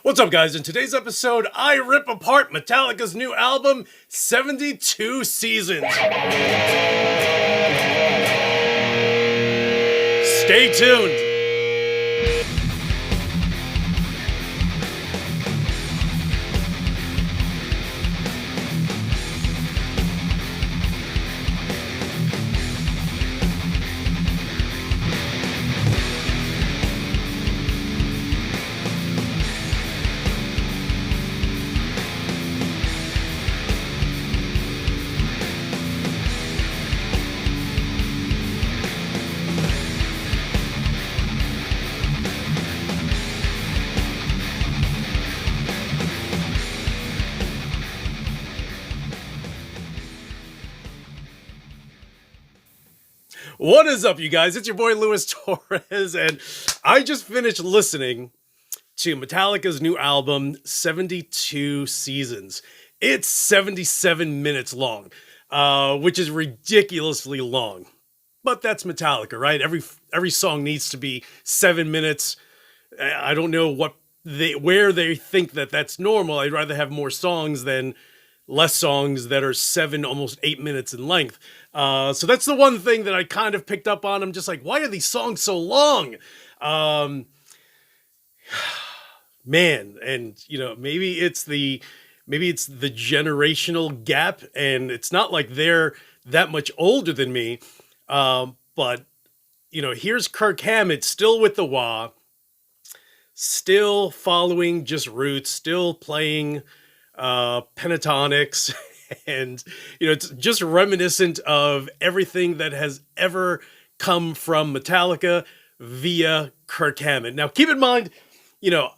What's up, guys? In today's episode, I rip apart Metallica's new album, 72 Seasons. Stay tuned. What is up, you guys? It's your boy Luis Torres, and I just finished listening to Metallica's new album, 72 Seasons. It's 77 minutes long, which is ridiculously long. But that's Metallica, right? Every song needs to be 7 minutes. I don't know where they think that that's normal. I'd rather have more songs than less songs that are 7, almost 8 minutes in length. So that's the one thing that I kind of picked up on. I'm just like, why are these songs so long? Man, and maybe it's the generational gap, and it's not like they're that much older than me. But here's Kirk Hammett still with the wah, still following just roots, still playing pentatonics, and it's just reminiscent of everything that has ever come from Metallica via Kirk Hammett. Now, keep in mind,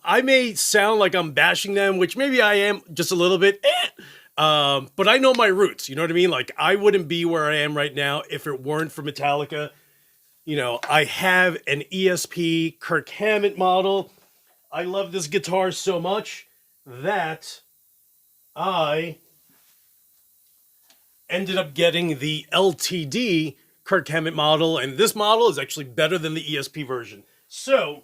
I may sound like I'm bashing them, which maybe I am just a little bit, but I know my roots. You know what I mean? Like, I wouldn't be where I am right now if it weren't for Metallica. I have an ESP Kirk Hammett model. I love this guitar so much that I ended up getting the LTD Kirk Hammett model, and this model is actually better than the ESP version. So,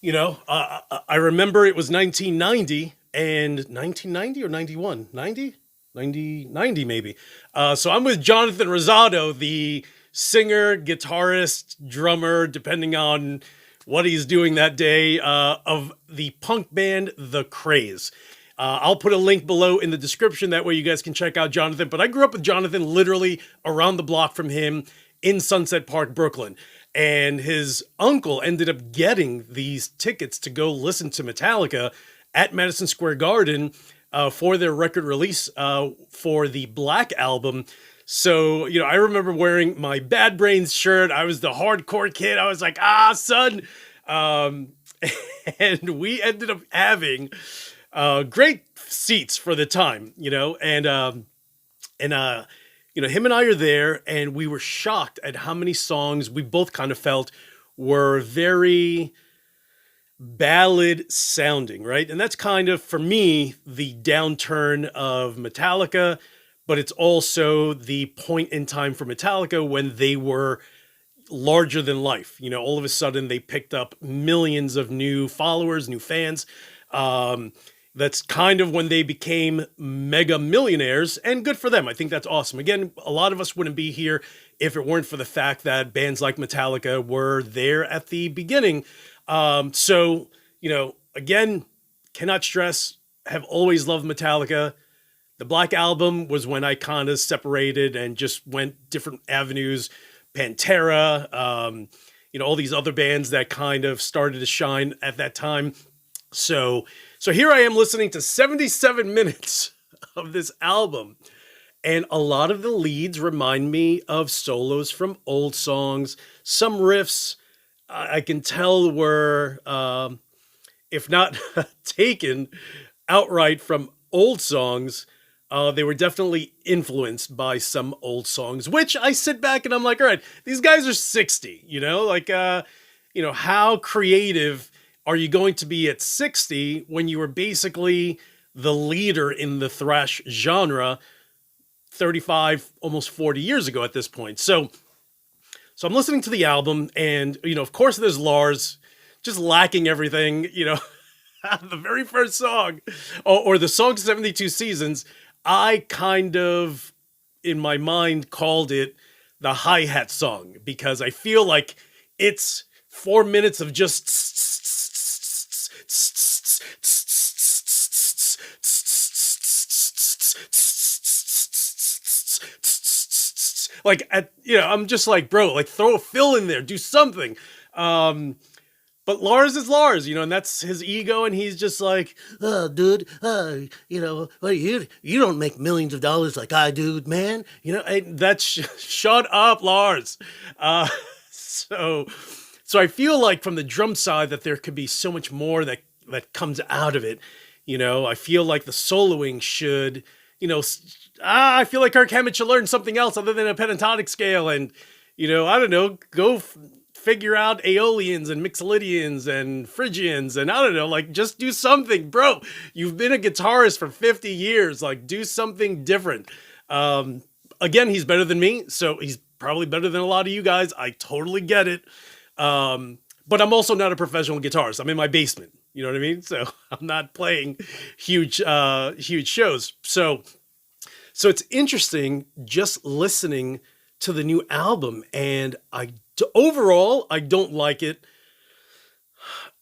I remember it was 1990, and 1990 or 91? 90? 90 maybe. So I'm with Jonathan Rosado, the singer, guitarist, drummer, depending on what he's doing that day, of the punk band The Craze. I'll put a link below in the description. That way you guys can check out Jonathan. But I grew up with Jonathan literally around the block from him in Sunset Park, Brooklyn. And his uncle ended up getting these tickets to go listen to Metallica at Madison Square Garden for their record release for the Black Album. So, I remember wearing my Bad Brains shirt. I was the hardcore kid. I was like, son. And we ended up having great seats for the time, him and I are there, and we were shocked at how many songs we both kind of felt were very ballad sounding, right? And that's kind of, for me, the downturn of Metallica, but it's also the point in time for Metallica when they were larger than life. All of a sudden they picked up millions of new followers, new fans. That's kind of when they became mega millionaires, and good for them. I think that's awesome. Again, a lot of us wouldn't be here if it weren't for the fact that bands like Metallica were there at the beginning. So, again, cannot stress, have always loved Metallica. The Black Album was when I kind of separated and just went different avenues. Pantera, all these other bands that kind of started to shine at that time. So here I am listening to 77 minutes of this album, and a lot of the leads remind me of solos from old songs. Some riffs I can tell were, if not taken outright from old songs, they were definitely influenced by some old songs, which I sit back and I'm like, all right, these guys are 60, how creative are you going to be at 60 when you were basically the leader in the thrash genre 35, almost 40 years ago at this point? So I'm listening to the album, and, of course there's Lars just lacking everything, the very first song, or the song 72 Seasons, I kind of, in my mind, called it the hi-hat song because I feel like it's 4 minutes of just like I'm just like, bro, like throw a fill in there, do something. But Lars is Lars, and that's his ego, and he's just like, oh, dude, well, you don't make millions of dollars like I do, man. That's shut up, Lars. So I feel like from the drum side that there could be so much more that comes out of it. I feel like the soloing should, I feel like Kirk Hammett should learn something else other than a pentatonic scale, and I don't know, go figure out Aeolians and Mixolydians and Phrygians, and I don't know, like just do something, bro. You've been a guitarist for 50 years, like do something different. Again, he's better than me, so he's probably better than a lot of you guys. I totally get it. But I'm also not a professional guitarist. I'm in my basement. You know what I mean? So I'm not playing huge shows. So it's interesting just listening to the new album, and overall, I don't like it.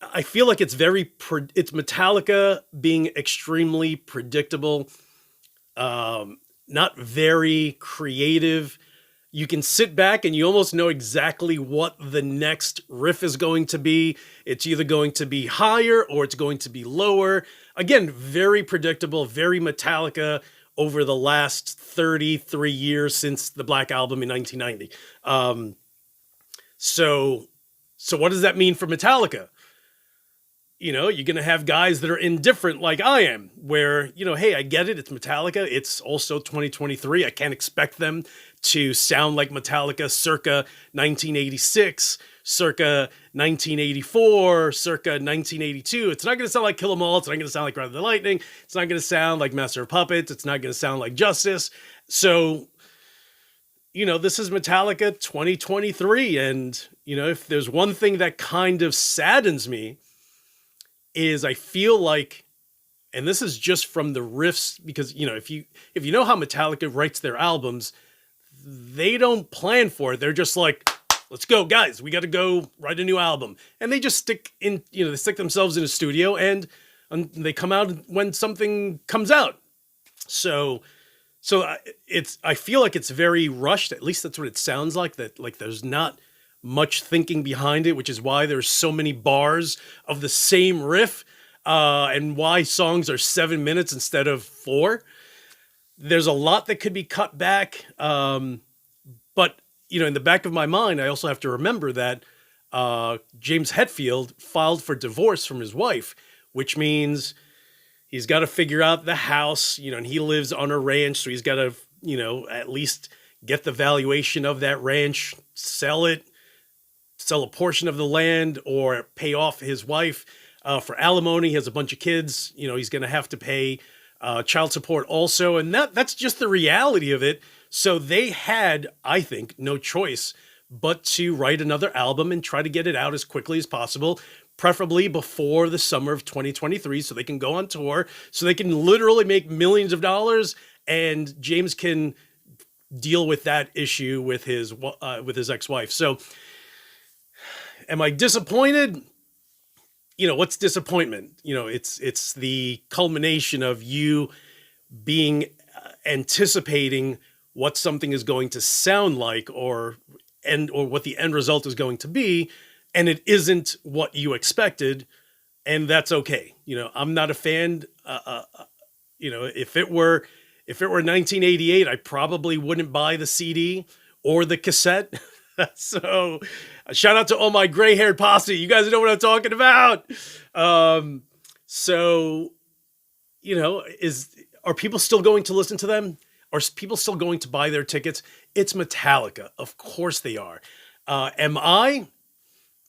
I feel like it's it's Metallica being extremely predictable, not very creative. You can sit back and you almost know exactly what the next riff is going to be. It's either going to be higher or it's going to be lower. Again, very predictable, very Metallica over the last 33 years since the Black Album in 1990. So what does that mean for Metallica? You're going to have guys that are indifferent like I am, where, hey, I get it. It's Metallica. It's also 2023. I can't expect them to sound like Metallica circa 1986, circa 1984, circa 1982. It's not going to sound like Kill 'Em All. It's not going to sound like Ride the Lightning. It's not going to sound like Master of Puppets. It's not going to sound like Justice. So, this is Metallica 2023. And, if there's one thing that kind of saddens me is I feel like, and this is just from the riffs, because, if you know how Metallica writes their albums, they don't plan for it. They're just like, let's go, guys. We got to go write a new album. And they just they stick themselves in a studio and they come out when something comes out. So I feel like it's very rushed. At least that's what it sounds like, that like there's not much thinking behind it, which is why there's so many bars of the same riff, and why songs are 7 minutes instead of 4. There's a lot that could be cut back. But, in the back of my mind, I also have to remember that James Hetfield filed for divorce from his wife, which means he's got to figure out the house, and he lives on a ranch. So he's got to, at least get the valuation of that ranch, sell a portion of the land, or pay off his wife for alimony. He has a bunch of kids. He's going to have to pay child support also. And that's just the reality of it. So they had, I think, no choice but to write another album and try to get it out as quickly as possible, preferably before the summer of 2023, so they can go on tour, so they can literally make millions of dollars, and James can deal with that issue with his ex-wife. So am I disappointed? What's disappointment? It's the culmination of you being anticipating what something is going to sound like, or what the end result is going to be, and it isn't what you expected, and that's okay. I'm not a fan. If it were 1988, I probably wouldn't buy the CD or the cassette. So shout out to all my gray-haired posse. You guys know what I'm talking about. Are people still going to listen to them? Are people still going to buy their tickets? It's Metallica. Of course they are. Am I?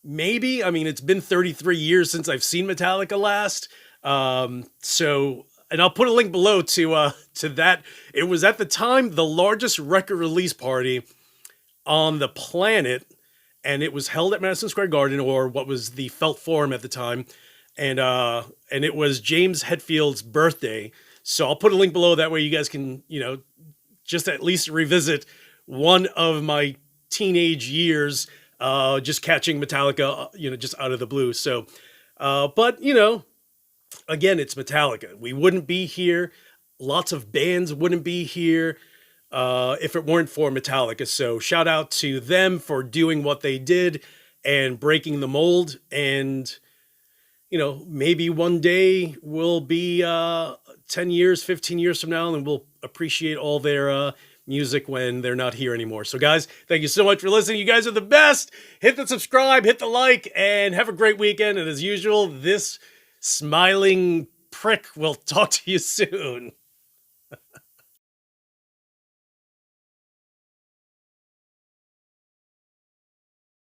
Maybe. I mean, it's been 33 years since I've seen Metallica last. And I'll put a link below to that. It was at the time the largest record release party on the planet, and it was held at Madison Square Garden, or what was the Felt Forum at the time, and it was James Hetfield's birthday. So I'll put a link below, that way you guys can, just at least revisit one of my teenage years, just catching Metallica, just out of the blue. So, but again, it's Metallica. We wouldn't be here. Lots of bands wouldn't be here if it weren't for Metallica. So shout out to them for doing what they did and breaking the mold. And, maybe one day we'll be 10 years, 15 years from now, and we'll appreciate all their music when they're not here anymore. So guys, thank you so much for listening. You guys are the best. Hit the subscribe, hit the like, and have a great weekend. And as usual, this smiling prick will talk to you soon.